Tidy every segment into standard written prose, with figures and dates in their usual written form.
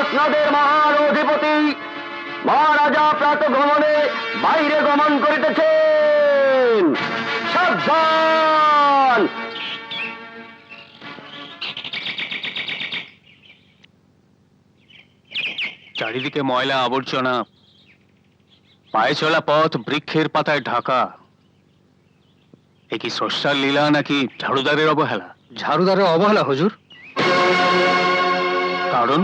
আপনাদের মহান অধিপতি মহারাজা প্রাতঃভ্রমণে বাইরে গমন করিতেছেন। সাবধান! চারিদিকে ময়লা আবর্জনা, পায়ে চলা পথ বৃক্ষের পাতায় ঢাকা। এ কি স্রষ্টার লীলা নাকি ঝাড়ুদারের অবহেলা? ঝাড়ুদারের অবহেলা হুজুর। কারণ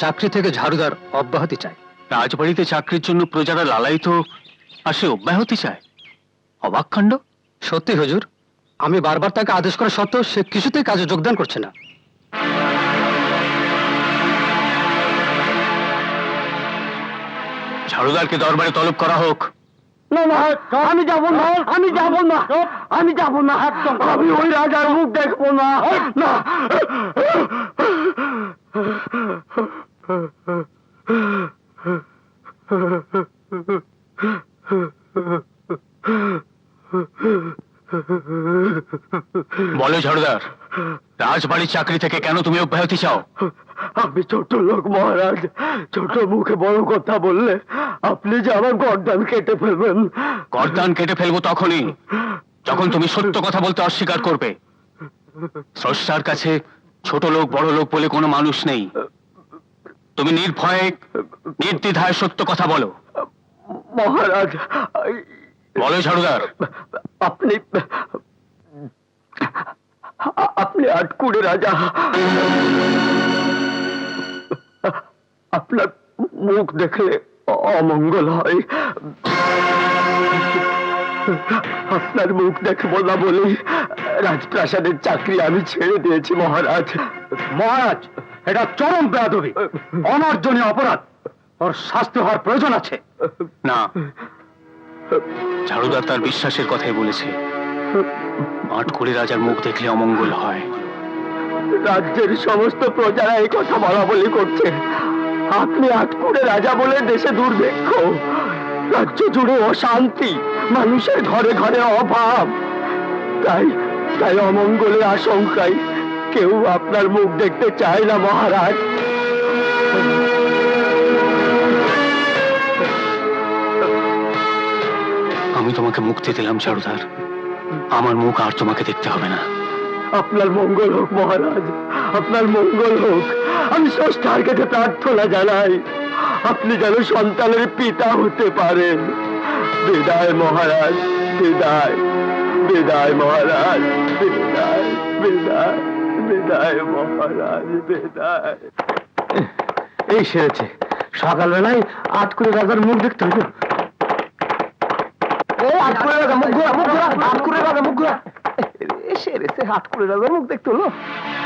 চাকরি থেকে ঝাড়ুদার অব্যাহতি চায়। রাজবাড়িতে চাকরির জন্য প্রজারা লালায়িত আর সে অব্যাহতি চায়। অবাক কাণ্ড। সত্যি হুজুর, আমি বারবার তাকে আদেশ করা সত্ত্বেও সে কিছুতেই কাজে যোগদান করছে না। ঝাড়ুদারকে দরবারে তলব করা হোক। না না, আমি যাব না, আমি যাব না, আমি যাব না, আমি ওই রাজার মুখ দেখবো না। না, বলো ঝাড়ুদার, রাজবাড়ির চাকরি থেকে কেন তুমি অব্যাহতি চাও? আমি ছোট লোক মহারাজ, ছোট মুখে বড় কথা বললে আপনি যে আমার গর্দান কেটে ফেলবেন। গর্দান কেটে ফেলবো তখনই যখন তুমি সত্য কথা বলতে অস্বীকার করবে। স্রষ্টার কাছে ছোট লোক বড় লোক বলে কোনো মানুষ নেই। তুমি নির্ভয়ে নির্দ্বিধায় সত্য কথা বলো। মহারাজ, বলো ঝাড়ুদার। আপনি আপনি আটকুড়ে রাজা। আপনার মুখ দেখলে অমঙ্গল হয়। আপনার মুখ দেখবো না বলেই রাজপ্রাসাদের চাকরি আমি ছেড়ে দিয়েছি মহারাজ। মহারাজ, এটা চরম বেয়াদবি, অমার্জনীয় অপরাধ। ওর শাস্তি হওয়ার প্রয়োজন আছে। না, ঝাড়ুদার তার বিশ্বাসের কথাই বলেছে। আটকুড়ে রাজার মুখ দেখলে অমঙ্গল হয়। রাজ্যের সমস্ত প্রজারা এই কথা বলা বলি করছে। আপনি আটকুড়ে রাজা বলে দেশে দুর্ভিক্ষ, রাজ্য জুড়ে অশান্তি, মানুষের ঘরে ঘরে অভাব। তাই তাই অমঙ্গলের আশঙ্কায় কেউ আপনার মুখ দেখতে চায় না মহারাজ। আমি তোমাকে মুক্তি দিলাম ঝাড়ুদার, আমার মুখ আর তোমাকে দেখতে হবে না। আপনার মঙ্গল হোক মহারাজ, আপনার মঙ্গল হোক। আমি স্রষ্টার কাছে প্রার্থনা জানাই আপনি যেন সন্তানের পিতা হতে পারেন। বিদায় মহারাজ, বিদায়, বিদায় মহারাজ, বিদায়, বিদায়, বিদায় মহারাজ, বিদায়। এই সেরেছে, সকালবেলায় আটকুড়ে রাজার মুখ দেখতে হবে। আটকুড়ে রাজা মুখ ঘোরা, মুখ ঘোরা, আটকুড়ে রাজা মুখ ঘোরা। সেরেছে, আটকুড়ে রাজার মুখ দেখতে হলো।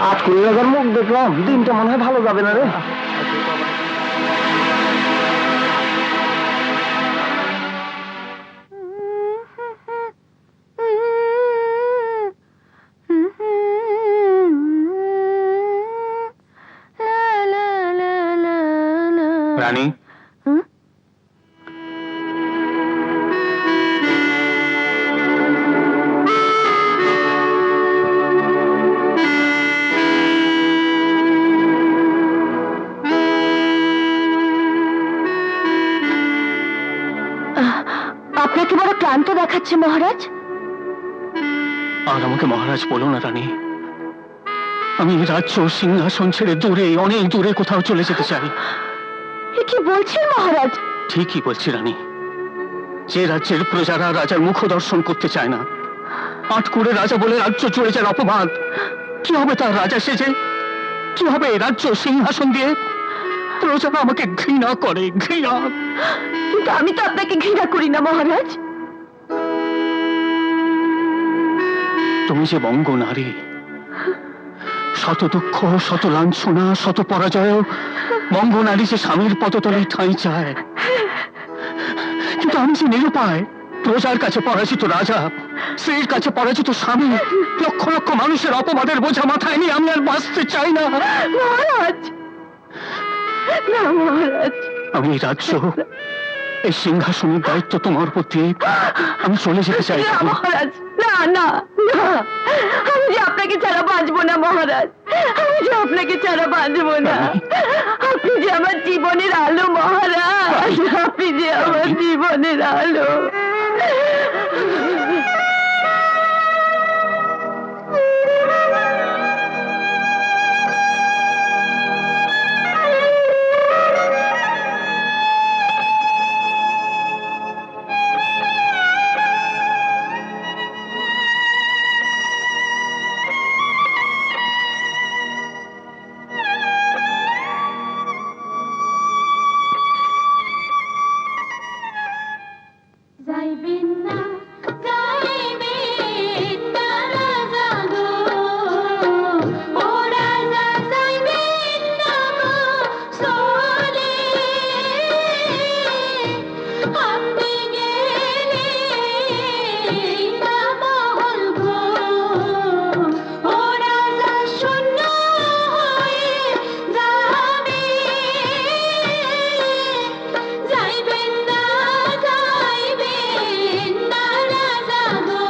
আটকুড়ে রাজার মুখ দেখলাম, দিনটা মনে হয় ভালো যাবে না রে। রানী, আপনাকে বড় ক্লান্ত দেখাচ্ছে মহারাজ। আর আমাকে মহারাজ বলো না রানী। আমি রাজ্য সিংহাসন ছেড়ে দূরে, অনেক দূরে কোথাও চলে যেতে চাই। কি বলছেন মহারাজ? ঠিকই বলছি রানী। যে রাজ্যের প্রজারা রাজার মুখ দর্শন করতে চায় না, আটকুড়ে রাজা বলে রাজ্য চলে যার অপবাদ, কি হবে তার রাজা সেজে? কি হবে রাজ্য সিংহাসন দিয়ে? প্রজারা আমাকে ঘৃণা করে, ঘৃণা। কিন্তু আমি তো আপনাকে ঘৃণা করি না মহারাজ। তুমি যে বঙ্গ নারী, শত দুঃখ, শত লাঞ্ছনা, শত পরাজয়, বঙ্গ নারী যে স্বামীর পদতলে ঠাঁই চায়। কিন্তু আমি যে নিরুপায়, প্রজার কাছে পরাজিত রাজা, স্ত্রীর কাছে পরাজিত স্বামী, লক্ষ লক্ষ মানুষের অপবাদের বোঝা মাথায় নিয়ে আমি আর বাঁচতে চাই না মহারাজ। না মহারাজ, আমি এই রাজ্য, এই সিংহাসনের দায়িত্ব তোমার প্রতি, আমি চলে যেতে চাই মহারাজ। না না না না, আমি যে আপনাকে ছাড়া বাঁচবো না মহারাজ, আমি যে আপনাকে ছাড়া বাঁচবো না। আপনি যে আমার জীবনের আলো মহারাজ, আপনি যে আমার জীবনের আলো। যাইবেন না যাইবেন না রাজা গো, ও রাজা যাইবেন না গো চলে, আপনি গেলে না মহল গো, ও রাজা শূন্য হয়ে যাবে, যাইবেন না যাইবেন না রাজা গো।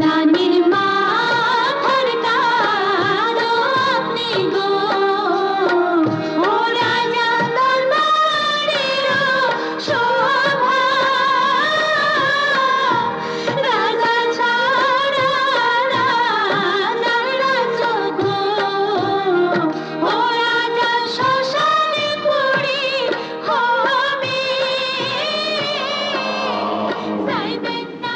রানীর মাথার কাঁধও আপনি গো, ও রাজা দরবারেরও শোভা, রাজা ছাড়া রাজার রাজ্য গো, ও রাজা শ্মশানে পুড়ি হবে, যাইবেন না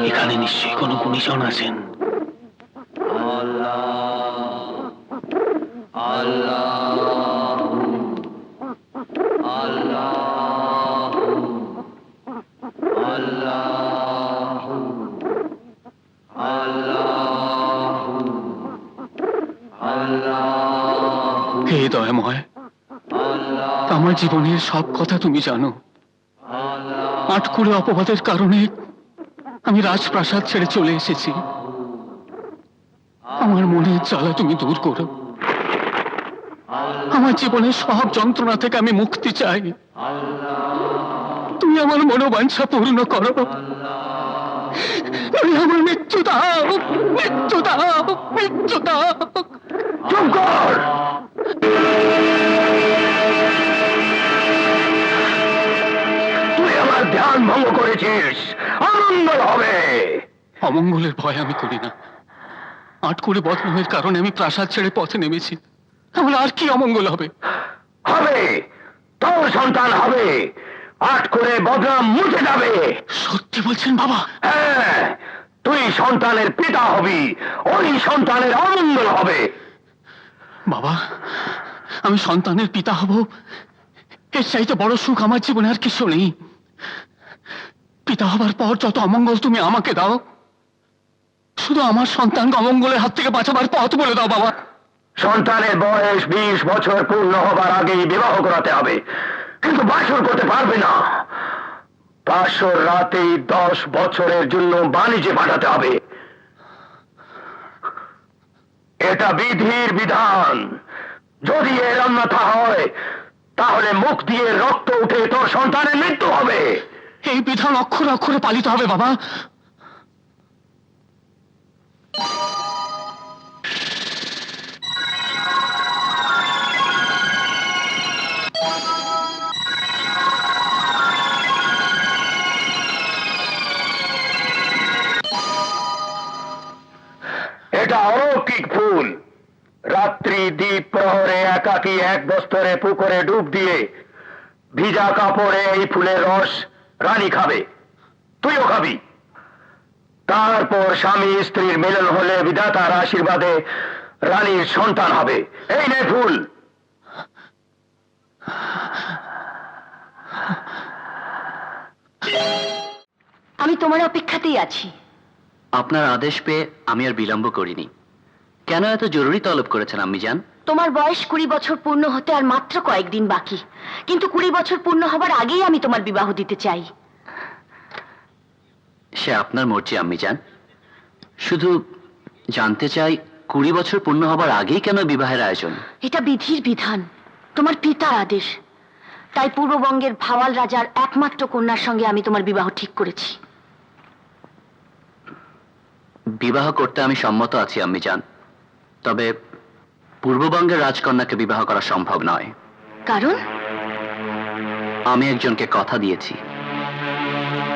এখানে নিশ্চয়ই কোনো গুণীজন আছেন। হে দয়াময়, আমার জীবনের সব কথা তুমি জানো। আটকুড়ে অপবাদের কারণে আমি রাজপ্রাসাদ ছেড়ে চলে এসেছি। আমার মনের জ্বালা তুমি দূর করো। আমার জীবনের সব যন্ত্রণা থেকে আমি মুক্তি চাই। তুমি আমার মনোবাঞ্ছা পূর্ণ করো। তুমি আমার মৃত্যু দাও, মৃত্যু দাও, মৃত্যু দাও। চুপ কর! তুই আমার ধ্যান ভঙ্গ করেছিস, অমঙ্গল হবে। অমঙ্গলের ভয় আমি করি না। আটকুড়ে বদনামের কারণে আমি প্রাসাদ ছেড়ে পথে নেমেছি। তাহলে আর কি অমঙ্গল হবে? হবে, তোর সন্তান হবে। আট করে বদনাম মুছে যাবে। সত্যি বলছেন বাবা? হ্যাঁ, তুই সন্তানের পিতা হবি, ওই সন্তানের অমঙ্গল হবে। বাবা, আমি সন্তানের পিতা হব, এর চাইতে বড় সুখ আমার জীবনে আর কিছু নেই। পিতা হবার পর যত অমঙ্গল তুমি আমাকে দাও, শুধু আমার সন্তানকে অমঙ্গলের হাত থেকে বাঁচাবার পথ বলে দাও বাবা। সন্তানের বয়স 20 বছর পূর্ণ হবার আগেই বিবাহ করাতে হবে, কিন্তু বাসর করতে পারবে না। বাসর রাতেই 10 বছরের জন্য বাণিজ্যে পাঠাতে হবে। এটা বিধির বিধান। যদি এর অন্যথা হয়, তাহলে মুখ দিয়ে রক্ত উঠে তোর সন্তানের মৃত্যু হবে। এই বিধান অক্ষরে অক্ষরে পালিত হবে বাবা। এটা অলৌকিক ফুল। রাত্রি দ্বীপ প্রহরে একাকী এক বস্তরে পুকুরে ডুব দিয়ে ভিজা কাপড়ে এই ফুলের রস রানী খাবে, তুইও খাবি। তারপর স্বামী স্ত্রীর মিলন হলে বিধাতার আশীর্বাদে রানীর সন্তান হবে। এই নে ফুল। আমি তোমার অপেক্ষাতেই আছি। আপনার আদেশ পেয়ে আমি আর বিলম্ব করিনি। কেন এত জরুরি তলব করেছেন আম্মি জান? তোমার বয়স 20 বছর পূর্ণ হতে আর মাত্র কয়েকদিন বাকি, কিন্তু 20 বছর পূর্ণ হবার আগেই আমি তোমার বিবাহ দিতে চাই। সে আপনার মর্জি আম্মি জান। শুধু জানতে চাই 20 বছর পূর্ণ হবার আগেই কেন বিবাহের আয়োজন? এটা বিধির বিধান, তোমার পিতার আদেশ। তাই পূর্ববঙ্গের ভাওয়াল রাজার একমাত্র কন্যার সঙ্গে আমি তোমার বিবাহ ঠিক করেছি। বিবাহ করতে আমি সম্মত আছি আম্মি জান, তবে পূর্ববঙ্গের রাজকন্যাকে বিবাহ করা সম্ভব নয়। কারণ? আমি একজনকে কথা দিয়েছি।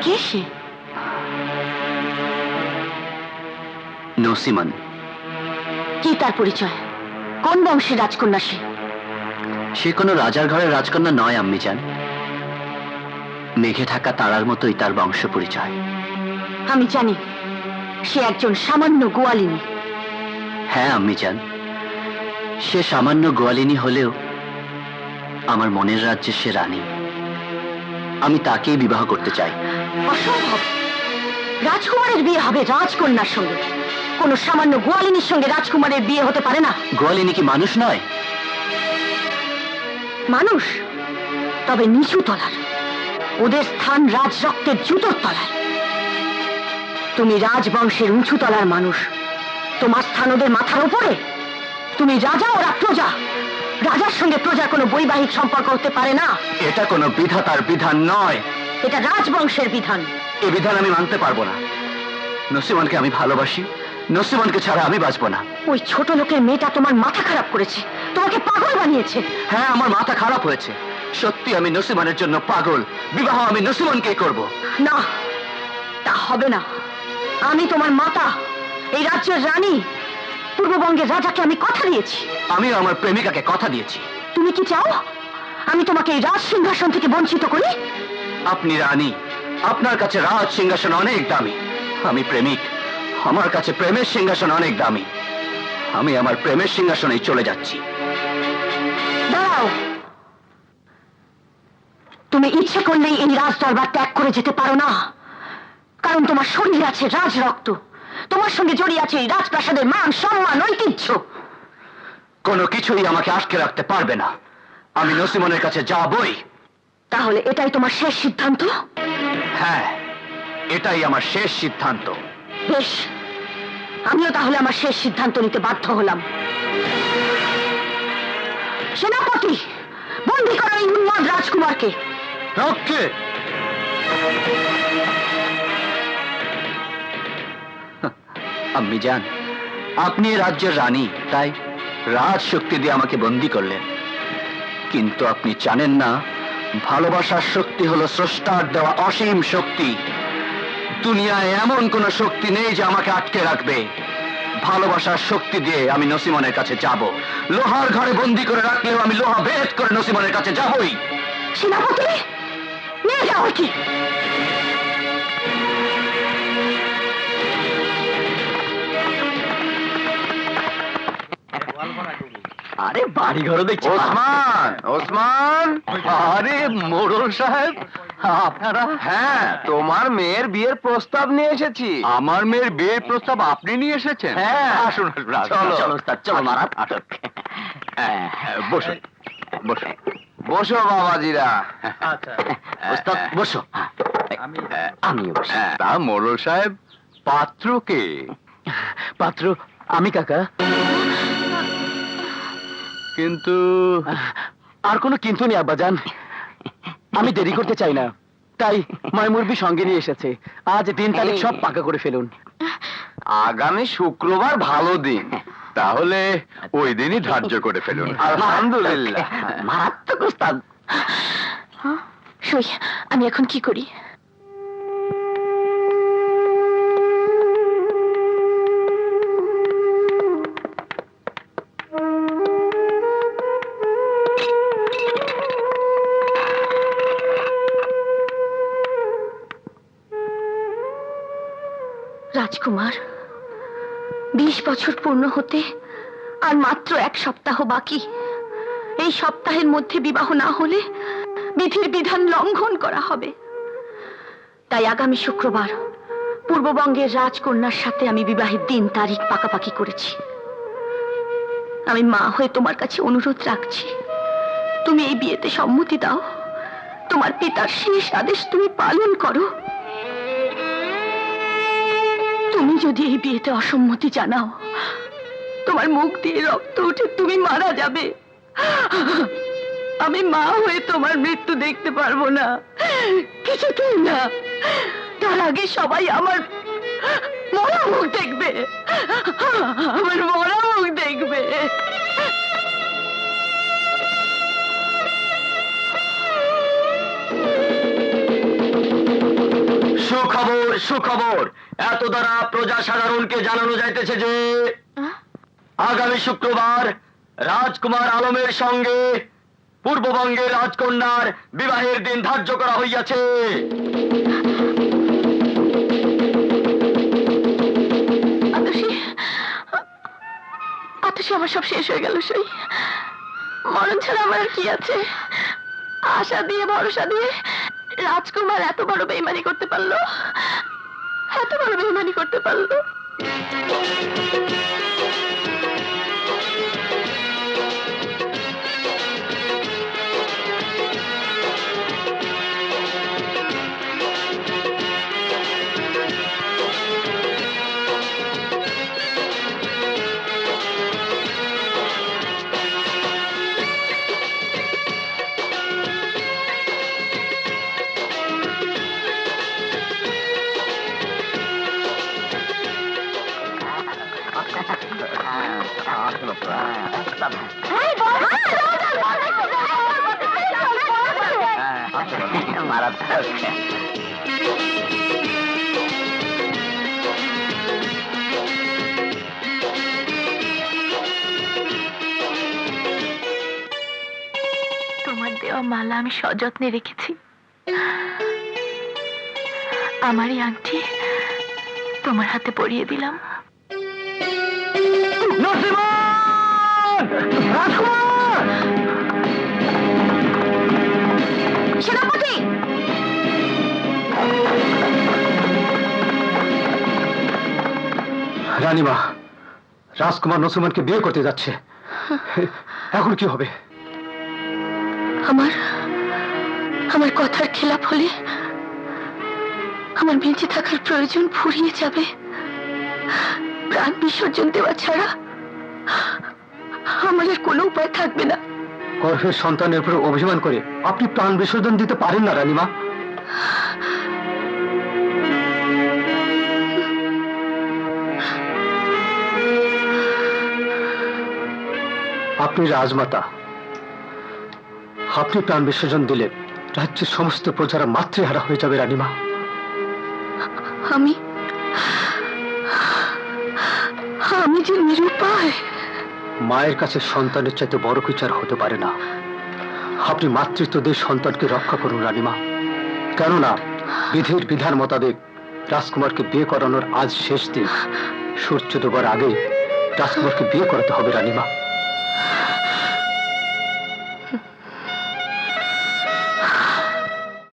কে সে? নসিমন। কি তার পরিচয়? কোন বংশের রাজকন্যা সে? সে কোনো রাজার ঘরের রাজকন্যা নয় আম্মি জান। মেঘে থাকা তারার মতোই তার বংশ পরিচয়। আমি জানি সে একজন সামান্য গোয়ালিনী। হ্যাঁ আম্মি জান, সে সামান্য গোয়ালিনী হলেও আমার মনের রাজ্যে সে রানী। আমি তাকেই বিবাহ করতে চাই। অসম্ভব। রাজকুমারের বিয়ে হবে রাজকন্যার সঙ্গে, কোন সামান্য গোয়ালিনীর সঙ্গে রাজকুমারের বিয়ে হতে পারে না। গোয়ালিনী কি মানুষ নয়? মানুষ, তবে নিচু তলার। ওদের স্থান রাজ রক্তের জুতোর তলায়। তুমি রাজবংশের উঁচু তলার মানুষ, তোমার স্থান ওদের মাথার উপরে। তুমি রাজা, ওরা প্রজা। রাজার সঙ্গে প্রজার কোনো বৈবাহিক সম্পর্ক হতে পারে না। এটা কোনো বিধাতার বিধান নয়, এটা রাজবংশের বিধান। এই বিধান আমি মানতে পারবো না। নসিমনকে আমি ভালোবাসি, নসিমনকে ছাড়া আমি বাঁচবো না। ওই ছোট লোকের মেয়েটা তোমার মাথা খারাপ করেছে, তোমাকে পাগল বানিয়েছে। হ্যাঁ, আমার মাথা খারাপ হয়েছে। সত্যি আমি নসিমনের জন্য পাগল। বিবাহ আমি নসিমনকেই করব। না, তা হবে না। আমি তোমার মাতা, এই রাজ্যের রানী, পূর্ববঙ্গের রাজাকে আমি কথা দিয়েছি। আমিও আমার প্রেমিকাকে কথা দিয়েছি। তুমি কি চাও আমি তোমাকে এই রাজ সিংহাসন থেকে বঞ্চিত করি? আপনি রানী, আপনার কাছে রাজ সিংহাসন অনেক দামি। আমি প্রেমিক, আমার কাছে প্রেমের সিংহাসন অনেক দামি। আমি আমার প্রেমের সিংহাসনেই চলে যাচ্ছি। দাঁড়াও, তুমি ইচ্ছে করলেই এই রাজ দরবার ত্যাগ করে যেতে পারো না। কারণ তোমার শরীর আছে রাজ রক্ত, তোমার সঙ্গে জড়িয়ে আছে এই রাজপ্রাসাদের মান, সম্মান, ঐতিহ্য। কোনো কিছুই আমাকে আটকে রাখতে পারবে না। আমি নসিমনের কাছে যাবই। তাহলে এটাই তোমার শেষ সিদ্ধান্ত? হ্যাঁ, এটাই আমার শেষ সিদ্ধান্ত। বেশ, আমিও তাহলে আমার শেষ সিদ্ধান্ত নিতে বাধ্য হলাম। সেনাপতি, বন্দী করো এই উন্মাদ রাজকুমারকে। ওকে। আম্মি জান, আপনি এই রাজ্যের রানী, তাই রাজ শক্তি দিয়ে আমাকে বন্দী করলেন। কিন্তু আপনি জানেন না, ভালোবাসার শক্তি হলো স্রষ্টার দেওয়া অসীম শক্তি। দুনিয়ায় এমন কোন শক্তি নেই যে আমাকে আটকে রাখবে। ভালোবাসার শক্তি দিয়ে আমি নসিমনের কাছে যাব। লোহার ঘরে বন্দী করে রাখলেও আমি লোহা ভেদ করে নসিমনের কাছে যাবই। সেনাপতি, নিয়ে যাও কি? আরে বাড়ি ঘরে দেখছি। ওসমান, ওসমান! আরে মোড়ল সাহেব, আপনারা? হ্যাঁ, তোমার মেয়ের বিয়ের প্রস্তাব নিয়ে এসেছি। আমার মেয়ের বিয়ের প্রস্তাব আপনি নিয়ে এসেছেন? হ্যাঁ। আসুন আসুন, আসুন। চলো। চলো ওস্তাদ, চলো মারাত। বসুন বসুন। বসো বাবাজিরা। ওস্তাদ বসো। আমিও বসি। তা মোড়ল সাহেব, পাত্রকে? পাত্র আমি কাকা। কিন্তু আর কোনো কিন্তু নেই আব্বাজান। আমি দেরি করতে চাই না, তাই মাইমুরবি সঙ্গে নিয়ে এসেছে। আজ দিন তারিখ সব পাকা করে ফেলুন। আগামী শুক্রবার ভালো দিন, তাহলে ওই দিনই ধার্য করে ফেলুন। আলহামদুলিল্লাহ। মারাত্মক ওস্তাদ। সই, আমি এখন কি করি? রাজকুমার, 20 বছর পূর্ণ হতে আর মাত্র 1 সপ্তাহ বাকি। এই সপ্তাহের মধ্যে বিবাহ না হলে বিধির বিধান লঙ্ঘন করা হবে। তাই আগামী শুক্রবার পূর্ববঙ্গের রাজকন্যার সাথে আমি বিবাহের দিন তারিখ পাকাপাকি করেছি। আমি মা হয়ে তোমার কাছে অনুরোধ রাখছি, তুমি এই বিয়েতে সম্মতি দাও। তোমার পিতার শেষ আদেশ তুমি পালন করো। তুমি যদি এই বিয়েতে অসম্মতি জানাও, তোমার মুখ দিয়ে রক্ত উঠে তুমি মারা যাবে। আমি মা হয়ে তোমার মৃত্যু দেখতে পারবো না, কিছুতেই না। তার আগে সবাই আমার মরা মুখ দেখবে, আমার মরা মুখ দেখবে। সুখবর, সুখবর। এত দ্বারা প্রজা সাধারণকে জানানো যাইতেছে যে আগামী শুক্রবার রাজকুমার আলমের সঙ্গে পূর্ববঙ্গের রাজকন্যার বিবাহের দিন ধার্য করা হইয়াছে। আতসী, আমার সব শেষ হয়ে গেল। সই মরণ ছাড়া আমার আর কি আছে? আশা দিয়ে ভরসা দিয়ে রাজকুমার এত বড় বেইমানি করতে পারলো, এত বড় বেইমানি করতে পারলো। তোমার দেওয়া মালা আমি সযত্নে রেখেছি। আমার এই আংটি তোমার হাতে পরিয়ে দিলাম। সেনাপতি, রানীমা, রাজকুমার নসিমনকে বিয়ে করতে যাচ্ছে, এখন কি হবে? আমার কথার খেলাপ হলে আমার বেঁচে থাকার প্রয়োজন ফুরিয়ে যাবে। প্রাণ বিসর্জন দেওয়া ছাড়া আমাদের কোনো উপায় থাকবে না। গর্ভের সন্তানের উপর অভিমান করে আপনি প্রাণ বিসর্জন দিতে পারেন না রানীমা। আপনি রাজমাতা, আপনি প্রাণ বিসর্জন দিলে রাজ্যের সমস্ত প্রজারা মাতৃহারা হয়ে যাবে রানীমা। আমি যে নিরুপায়। মায়ের কাছে সন্তানের চাইতে বড় বিচার হতে পারে না। আপনি মাতৃত্ব দিয়ে সন্তানকে রক্ষা করুন রানীমা। কেননা বিধির বিধান মোতাবেক রাজকুমারকে বিয়ে করানোর আজ শেষ দিন। সূর্য ডোবার আগে রাজকুমারকে বিয়ে করাতে হবে রানীমা।